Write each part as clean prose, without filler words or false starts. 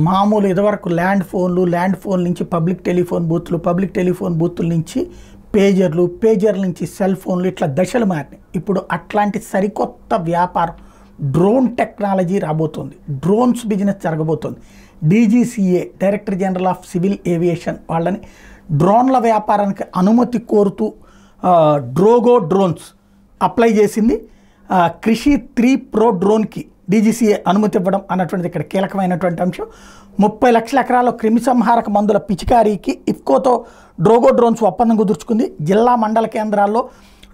మామూలు ఇదివరకు land phone నుంచి పబ్లిక్ టెలిఫోన్ బూత్ల నుంచి పేజర్ల నుంచి సెల్ ఫోన్లు ఇట్లా దశలు మారినాయి. ఇప్పుడు అట్లాంటి సరికొత్త వ్యాపారం డ్రోన్ టెక్నాలజీ రాబోతుంది. డ్రోన్స్ బిజినెస్ జరగబోతుంది. DGCA director general of civil aviation వాళ్ళని డ్రోన్ల వ్యాపారానికి అనుమతి కోరుతూ డ్రోగో డ్రోన్స్ అప్లై చేసింది. కృషి 3 ప్రో డ్రోన్కి డీజీసీఏ అనుమతి ఇవ్వడం అన్నటువంటిది ఇక్కడ కీలకమైనటువంటి అంశం. 30 లక్షల ఎకరాల్లో క్రిమిసంహారక మందుల పిచికారీకి ఇఫ్కోతో డ్రోగో డ్రోన్స్ ఒప్పందం కుదుర్చుకుంది. జిల్లా మండల కేంద్రాల్లో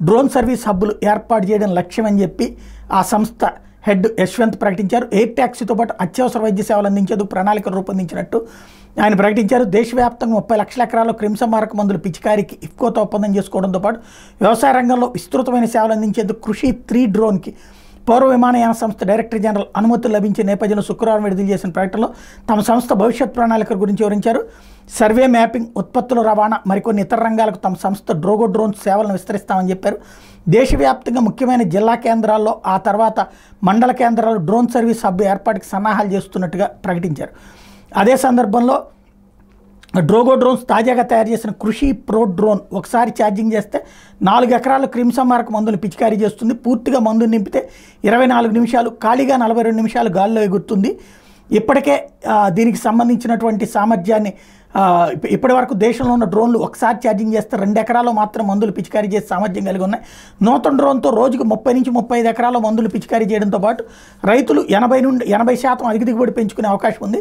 డ్రోన్ సర్వీస్ హబ్బులు ఏర్పాటు చేయడం లక్ష్యం అని చెప్పి ఆ సంస్థ హెడ్ యశ్వంత్ ప్రకటించారు. ఎయిర్ ట్యాక్సీతో పాటు అత్యవసర వైద్య సేవలు అందించేందుకు ప్రణాళికలు రూపొందించినట్టు ఆయన ప్రకటించారు. దేశవ్యాప్తంగా 30 లక్షల ఎకరాల్లో క్రిమిసంహారక మందుల పిచికారీకి ఇఫ్కోతో ఒప్పందం చేసుకోవడంతో పాటు వ్యవసాయ రంగంలో విస్తృతమైన సేవలు అందించేందుకు కృషి 3 డ్రోన్కి పౌర విమానయాన సంస్థ డైరెక్టర్ జనరల్ అనుమతులు లభించే నేపథ్యంలో శుక్రవారం విడుదల చేసిన ప్రకటనలో తమ సంస్థ భవిష్యత్ ప్రణాళికల గురించి వివరించారు. సర్వే, మ్యాపింగ్, ఉత్పత్తుల రవాణా, మరికొన్ని ఇతర రంగాలకు తమ సంస్థ డ్రోగో డ్రోన్ సేవలను విస్తరిస్తామని చెప్పారు. దేశవ్యాప్తంగా ముఖ్యమైన జిల్లా కేంద్రాల్లో ఆ తర్వాత మండల కేంద్రాల్లో డ్రోన్ సర్వీస్ హబ్ ఏర్పాటుకి సన్నాహాలు చేస్తున్నట్టుగా ప్రకటించారు. అదే సందర్భంలో డ్రోగో డ్రోన్స్ తాజాగా తయారు చేసిన కృషి ప్రో డ్రోన్ ఒకసారి ఛార్జింగ్ చేస్తే 4 ఎకరాలు క్రిమిసంహారక మందులు పిచికారీ చేస్తుంది. పూర్తిగా మందుని నింపితే 24 నిమిషాలు, ఖాళీగా 42 నిమిషాలు గాల్లో ఎగురుతుంది. ఇప్పటికే దీనికి సంబంధించినటువంటి సామర్థ్యాన్ని ఇప్పటి వరకు దేశంలో ఉన్న డ్రోన్లు ఒకసారి ఛార్జింగ్ చేస్తే 2 ఎకరాల్లో మాత్రం మందులు పిచికారీ చేసే సామర్థ్యం కలిగి ఉన్నాయి. నూతన డ్రోన్తో రోజుకు 30 నుంచి 35 ఎకరాల్లో మందులు పిచికారీ చేయడంతో పాటు రైతులు 80 నుండి 80% అధిక దిగుబడి పెంచుకునే అవకాశం ఉంది.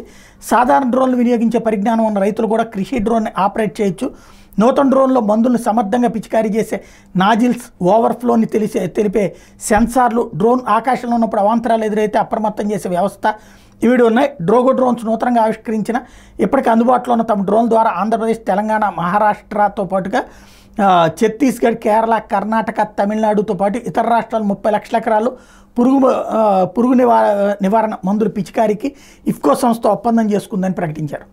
సాధారణ డ్రోన్లు వినియోగించే పరిజ్ఞానం ఉన్న రైతులు కూడా కృషి డ్రోన్ని ఆపరేట్ చేయొచ్చు. నూతన డ్రోన్లో మందులను సమర్థంగా పిచికారీ చేసే నాజిల్స్, ఓవర్ఫ్లోని తెలిపే సెన్సార్లు, డ్రోన్ ఆకాశంలో ఉన్నప్పుడు అవాంతరాలు ఎదురైతే అప్రమత్తం చేసే వ్యవస్థ ఇవి ఉన్నాయి. డ్రోగో డ్రోన్స్ నూతనంగా ఆవిష్కరించిన ఇప్పటికీ అందుబాటులో ఉన్న తమ డ్రోన్ ద్వారా ఆంధ్రప్రదేశ్, తెలంగాణ, మహారాష్ట్రతో పాటుగా ఛత్తీస్గఢ్, కేరళ, కర్ణాటక, తమిళనాడుతో పాటు ఇతర రాష్ట్రాలు 30 లక్షల ఎకరాలు పురుగు నివారణ మందుల పిచికారీకి ఇఫ్కో సంస్థ ఒప్పందం చేసుకుందని ప్రకటించారు.